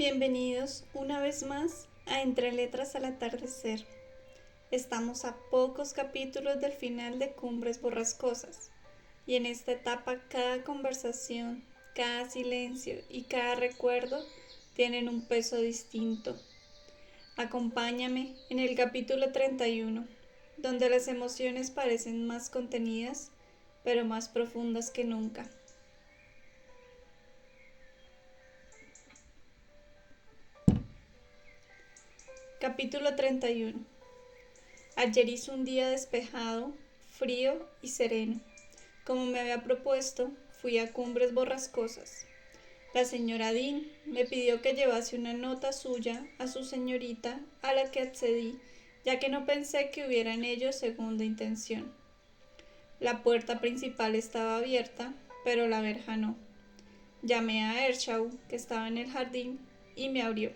Bienvenidos una vez más a Entre Letras al Atardecer. Estamos a pocos capítulos del final de Cumbres Borrascosas y en esta etapa cada conversación, cada silencio y cada recuerdo tienen un peso distinto. Acompáñame en el capítulo 31, donde las emociones parecen más contenidas, pero más profundas que nunca. Capítulo 31. Ayer hizo un día despejado, frío y sereno. Como me había propuesto, fui a Cumbres Borrascosas. La señora Dean me pidió que llevase una nota suya a su señorita, a la que accedí, ya que no pensé que hubiera en ello segunda intención. La puerta principal estaba abierta, pero la verja no. Llamé a Earnshaw, que estaba en el jardín, y me abrió.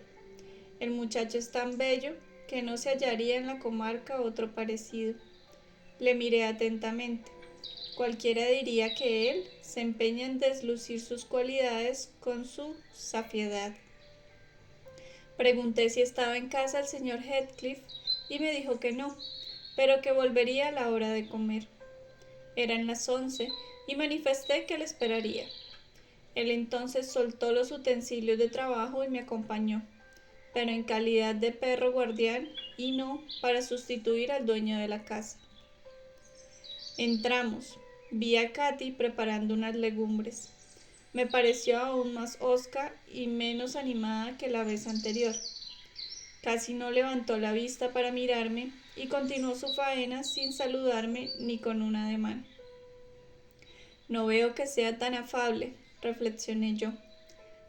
El muchacho es tan bello que no se hallaría en la comarca otro parecido. Le miré atentamente. Cualquiera diría que él se empeña en deslucir sus cualidades con su safiedad. Pregunté si estaba en casa el señor Heathcliff y me dijo que no, pero que volvería a la hora de comer. Eran las 11 y manifesté que le esperaría. Él entonces soltó los utensilios de trabajo y me acompañó, pero en calidad de perro guardián y no para sustituir al dueño de la casa. Entramos. Vi a Katy preparando unas legumbres. Me pareció aún más hosca y menos animada que la vez anterior. Casi no levantó la vista para mirarme y continuó su faena sin saludarme ni con un ademán. No veo que sea tan afable, reflexioné yo,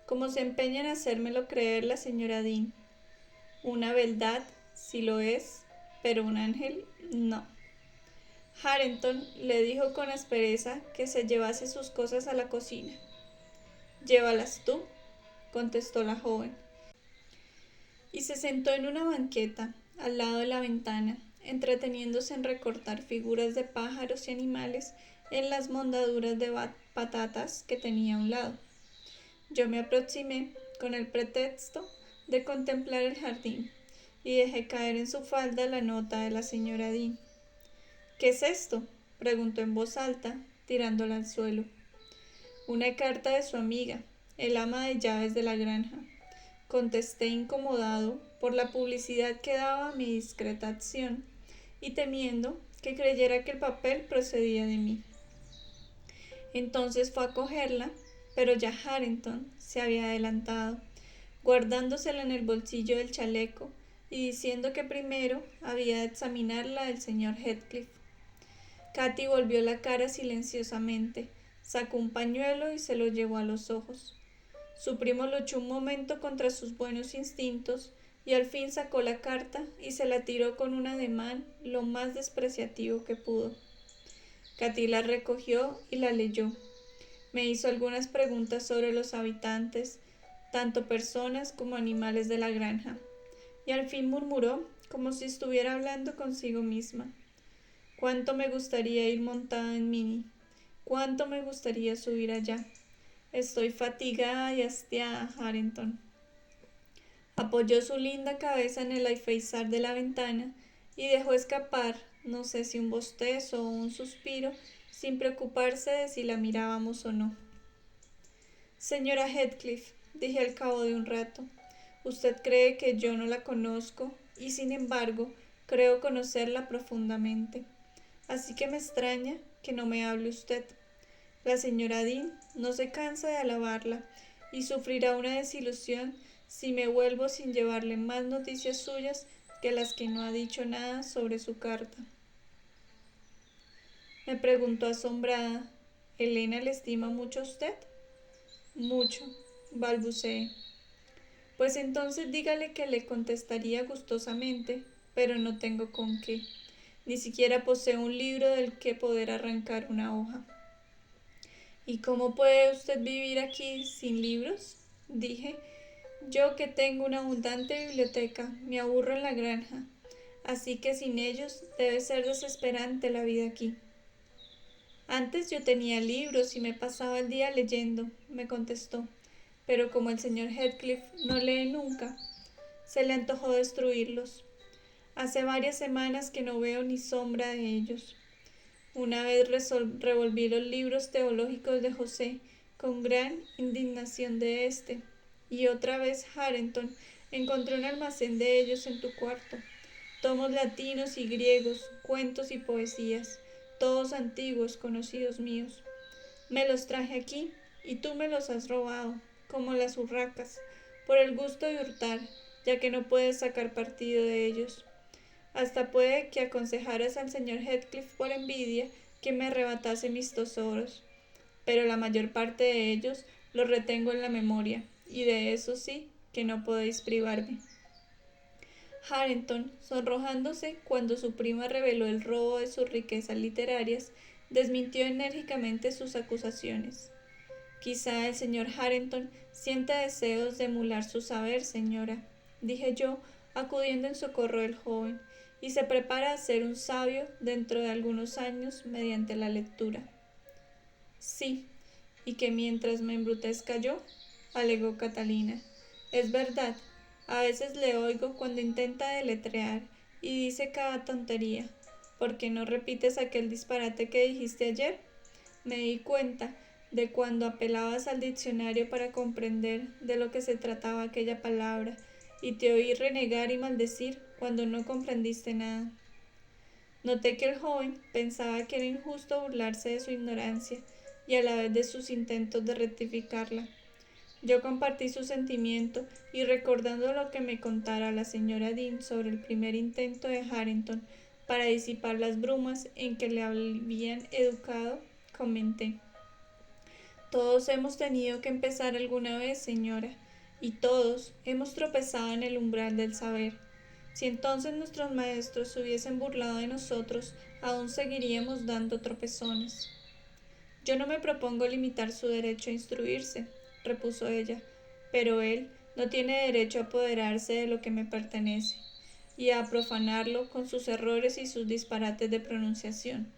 como se empeña en hacérmelo creer la señora Dean. Una beldad, sí lo es, pero un ángel, no. Hareton le dijo con aspereza que se llevase sus cosas a la cocina. «Llévalas tú», contestó la joven, y se sentó en una banqueta al lado de la ventana, entreteniéndose en recortar figuras de pájaros y animales en las mondaduras de patatas que tenía a un lado. Yo me aproximé con el pretexto de contemplar el jardín y dejé caer en su falda la nota de la señora Dean. «¿Qué es esto?», preguntó en voz alta, tirándola al suelo. «Una carta de su amiga, el ama de llaves de la granja», contesté incomodado por la publicidad que daba mi discreta acción y temiendo que creyera que el papel procedía de mí. Entonces fue a cogerla, pero ya Hareton se había adelantado, guardándosela en el bolsillo del chaleco y diciendo que primero había de examinarla el señor Heathcliff. Katy volvió la cara silenciosamente, sacó un pañuelo y se lo llevó a los ojos. Su primo luchó un momento contra sus buenos instintos y al fin sacó la carta y se la tiró con un ademán lo más despreciativo que pudo. Katy la recogió y la leyó. Me hizo algunas preguntas sobre los habitantes, tanto personas como animales de la granja, y al fin murmuró como si estuviera hablando consigo misma. «Cuánto me gustaría ir montada en Minnie. Cuánto me gustaría subir allá. Estoy fatigada y hastiada, Hareton». Apoyó su linda cabeza en el alféizar de la ventana y dejó escapar, no sé si un bostezo o un suspiro, sin preocuparse de si la mirábamos o no. «Señora Heathcliff», dije al cabo de un rato, «usted cree que yo no la conozco y sin embargo creo conocerla profundamente. Así que me extraña que no me hable usted. La señora Dean no se cansa de alabarla y sufrirá una desilusión si me vuelvo sin llevarle más noticias suyas que las que no ha dicho nada sobre su carta». Me preguntó asombrada. «¿Elena le estima mucho a usted?» «Mucho», balbuceé. «Pues entonces dígale que le contestaría gustosamente, pero no tengo con qué. Ni siquiera poseo un libro del que poder arrancar una hoja». «¿Y cómo puede usted vivir aquí sin libros?», dije. «Yo que tengo una abundante biblioteca, me aburro en la granja, así que sin ellos debe ser desesperante la vida aquí». «Antes yo tenía libros y me pasaba el día leyendo», me contestó. pero como el señor Heathcliff no lee nunca, se le antojó destruirlos. Hace varias semanas que no veo ni sombra de ellos. Una vez revolví los libros teológicos de José con gran indignación de éste, y otra vez, Hareton, encontré un almacén de ellos en tu cuarto. Tomos latinos y griegos, cuentos y poesías, todos antiguos conocidos míos. Me los traje aquí y tú me los has robado, como las urracas, por el gusto de hurtar, ya que no puedes sacar partido de ellos. Hasta puede que aconsejaras al señor Heathcliff por envidia que me arrebatase mis tesoros, pero la mayor parte de ellos los retengo en la memoria, y de eso sí que no podéis privarme. Hareton, sonrojándose cuando su prima reveló el robo de sus riquezas literarias, desmintió enérgicamente sus acusaciones. Quizá el señor Hareton sienta deseos de emular su saber, señora, dije yo, acudiendo en socorro del joven, y se prepara a ser un sabio dentro de algunos años mediante la lectura. Sí, y que mientras me embrutezca yo, alegó Catalina. Es verdad, a veces le oigo cuando intenta deletrear y dice cada tontería. ¿Por qué no repites aquel disparate que dijiste ayer? Me di cuenta de cuando apelabas al diccionario para comprender de lo que se trataba aquella palabra, y te oí renegar y maldecir cuando no comprendiste nada. Noté que el joven pensaba que era injusto burlarse de su ignorancia y a la vez de sus intentos de rectificarla. Yo compartí su sentimiento y, recordando lo que me contara la señora Dean sobre el primer intento de Hareton para disipar las brumas en que le habían educado, comenté: todos hemos tenido que empezar alguna vez, señora, y todos hemos tropezado en el umbral del saber. Si entonces nuestros maestros se hubiesen burlado de nosotros, aún seguiríamos dando tropezones. Yo no me propongo limitar su derecho a instruirse, repuso ella, pero él no tiene derecho a apoderarse de lo que me pertenece y a profanarlo con sus errores y sus disparates de pronunciación.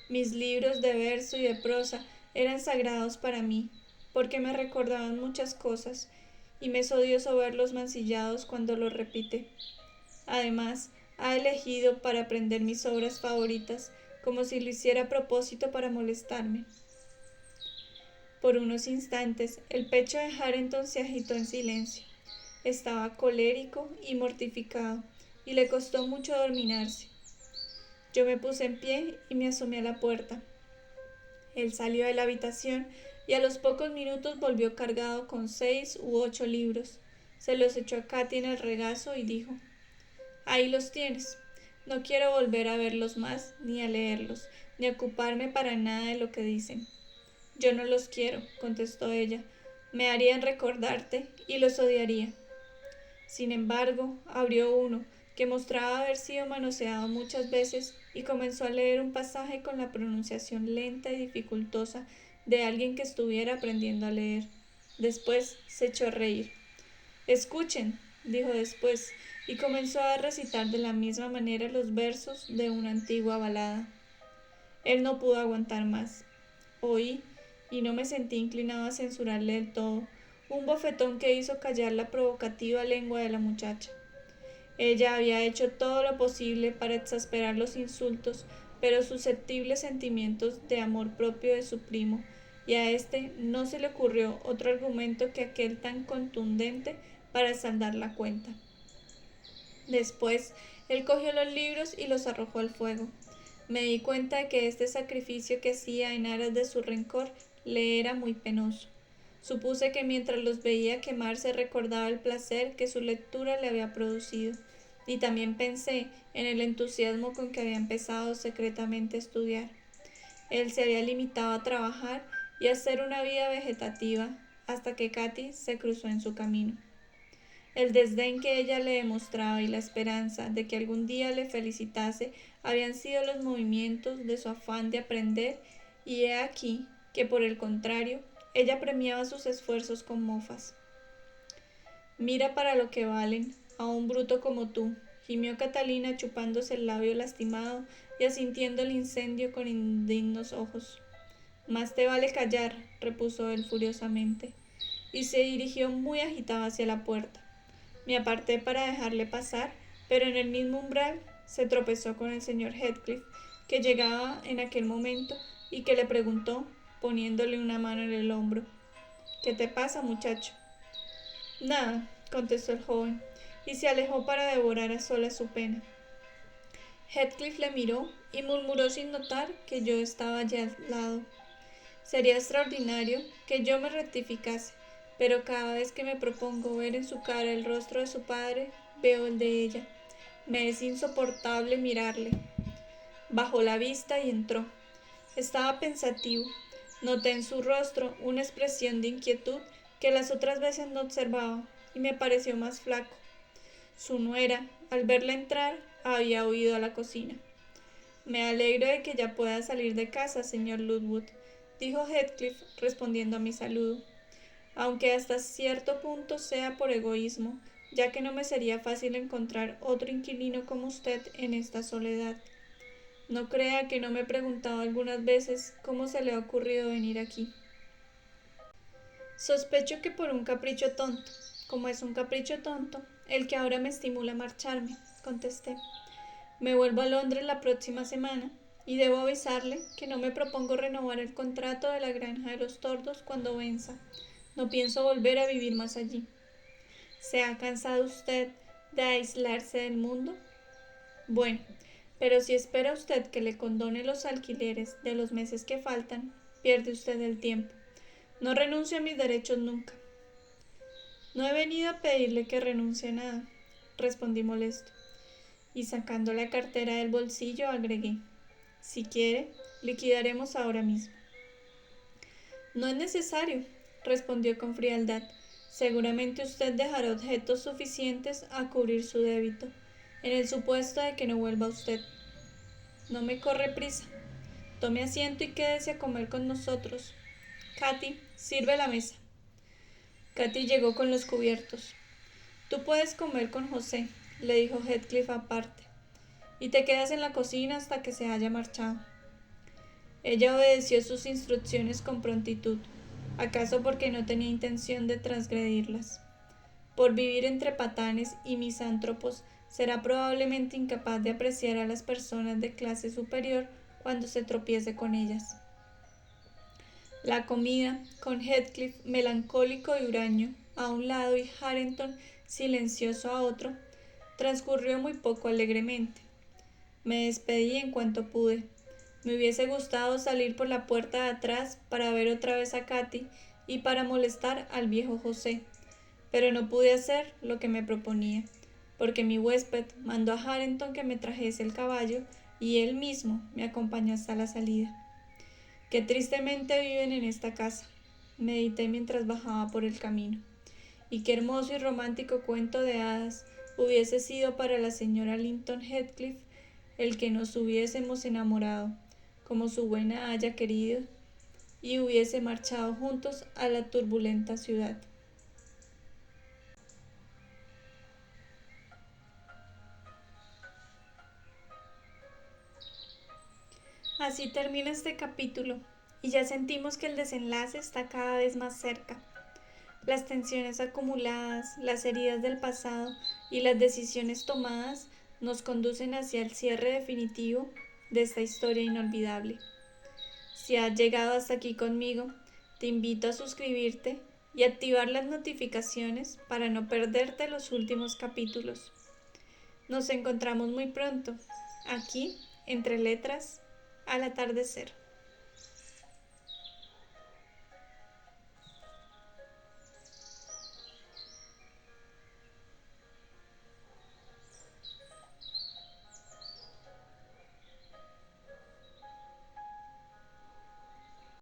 Mis libros de verso y de prosa eran sagrados para mí, porque me recordaban muchas cosas, y me es odioso verlos mancillados cuando los repite. Además, ha elegido para aprender mis obras favoritas, como si lo hiciera a propósito para molestarme. Por unos instantes, el pecho de Hareton se agitó en silencio. Estaba colérico y mortificado, y le costó mucho dominarse. Yo me puse en pie y me asomé a la puerta. Él salió de la habitación y a los pocos minutos volvió cargado con 6 u 8 libros. Se los echó a Katy en el regazo y dijo: ahí los tienes. No quiero volver a verlos más, ni a leerlos, ni a ocuparme para nada de lo que dicen. Yo no los quiero, contestó ella. Me harían recordarte y los odiaría. Sin embargo, abrió uno, que mostraba haber sido manoseado muchas veces, y comenzó a leer un pasaje con la pronunciación lenta y dificultosa de alguien que estuviera aprendiendo a leer. Después se echó a reír. Escuchen, dijo después, y comenzó a recitar de la misma manera los versos de una antigua balada. Él no pudo aguantar más. Oí, y no me sentí inclinado a censurarle del todo, un bofetón que hizo callar la provocativa lengua de la muchacha. Ella había hecho todo lo posible para exasperar los insultos, pero susceptibles sentimientos de amor propio de su primo, y a éste no se le ocurrió otro argumento que aquel tan contundente para saldar la cuenta. Después, él cogió los libros y los arrojó al fuego. Me di cuenta de que este sacrificio que hacía en aras de su rencor le era muy penoso. Supuse que mientras los veía quemarse recordaba el placer que su lectura le había producido, y también pensé en el entusiasmo con que había empezado secretamente a estudiar. Él se había limitado a trabajar y a hacer una vida vegetativa hasta que Katy se cruzó en su camino. El desdén que ella le demostraba y la esperanza de que algún día le felicitase habían sido los movimientos de su afán de aprender, y he aquí que, por el contrario, ella premiaba sus esfuerzos con mofas. Mira para lo que valen a un bruto como tú, gimió Catalina chupándose el labio lastimado y asintiendo el incendio con indignos ojos. Más te vale callar, repuso él furiosamente. y se dirigió muy agitado hacia la puerta. Me aparté para dejarle pasar, pero en el mismo umbral se tropezó con el señor Heathcliff, que llegaba en aquel momento y que le preguntó, poniéndole una mano en el hombro: «¿Qué te pasa, muchacho?». «Nada», contestó el joven, y se alejó para devorar a solas su pena. Heathcliff le miró y murmuró sin notar que yo estaba allí al lado. Sería extraordinario que yo me rectificase, pero cada vez que me propongo ver en su cara el rostro de su padre, veo el de ella. Me es insoportable mirarle. Bajó la vista y entró. Estaba pensativo. Noté en su rostro una expresión de inquietud que las otras veces no observaba, y me pareció más flaco. Su nuera, al verla entrar, había huido a la cocina. «Me alegro de que ya pueda salir de casa, señor Ludwood», dijo Heathcliff, respondiendo a mi saludo, «aunque hasta cierto punto sea por egoísmo, ya que no me sería fácil encontrar otro inquilino como usted en esta soledad. No crea que no me he preguntado algunas veces cómo se le ha ocurrido venir aquí». «Sospecho que por un capricho tonto, como es un capricho tonto el que ahora me estimula a marcharme», contesté. «Me vuelvo a Londres la próxima semana, y debo avisarle que no me propongo renovar el contrato de la granja de los tordos cuando venza. No pienso volver a vivir más allí». «¿Se ha cansado usted de aislarse del mundo?». «Bueno, pero si espera usted que le condone los alquileres de los meses que faltan, pierde usted el tiempo. No renuncio a mis derechos nunca». «No he venido a pedirle que renuncie a nada», respondí molesto, y sacando la cartera del bolsillo agregué: «Si quiere, liquidaremos ahora mismo». «No es necesario», respondió con frialdad. «Seguramente usted dejará objetos suficientes a cubrir su débito, en el supuesto de que no vuelva usted. No me corre prisa. Tome asiento y quédese a comer con nosotros. Katy, sirve la mesa». Katy llegó con los cubiertos. «Tú puedes comer con José», le dijo Heathcliff aparte, «y te quedas en la cocina hasta que se haya marchado». Ella obedeció sus instrucciones con prontitud, acaso porque no tenía intención de transgredirlas. Por vivir entre patanes y misántropos, será probablemente incapaz de apreciar a las personas de clase superior cuando se tropiece con ellas. La comida, con Heathcliff melancólico y huraño a un lado y Harrington silencioso a otro, transcurrió muy poco alegremente. Me despedí en cuanto pude. Me hubiese gustado salir por la puerta de atrás para ver otra vez a Katy y para molestar al viejo José, pero no pude hacer lo que me proponía, porque mi huésped mandó a Harrington que me trajese el caballo y él mismo me acompañó hasta la salida. «Qué tristemente viven en esta casa», medité mientras bajaba por el camino, «y qué hermoso y romántico cuento de hadas hubiese sido para la señora Linton Heathcliff el que nos hubiésemos enamorado, como su buena haya querido, y hubiese marchado juntos a la turbulenta ciudad». Así termina este capítulo, y ya sentimos que el desenlace está cada vez más cerca. Las tensiones acumuladas, las heridas del pasado y las decisiones tomadas nos conducen hacia el cierre definitivo de esta historia inolvidable. Si has llegado hasta aquí conmigo, te invito a suscribirte y activar las notificaciones para no perderte los últimos capítulos. Nos encontramos muy pronto, aquí, entre letras, al atardecer.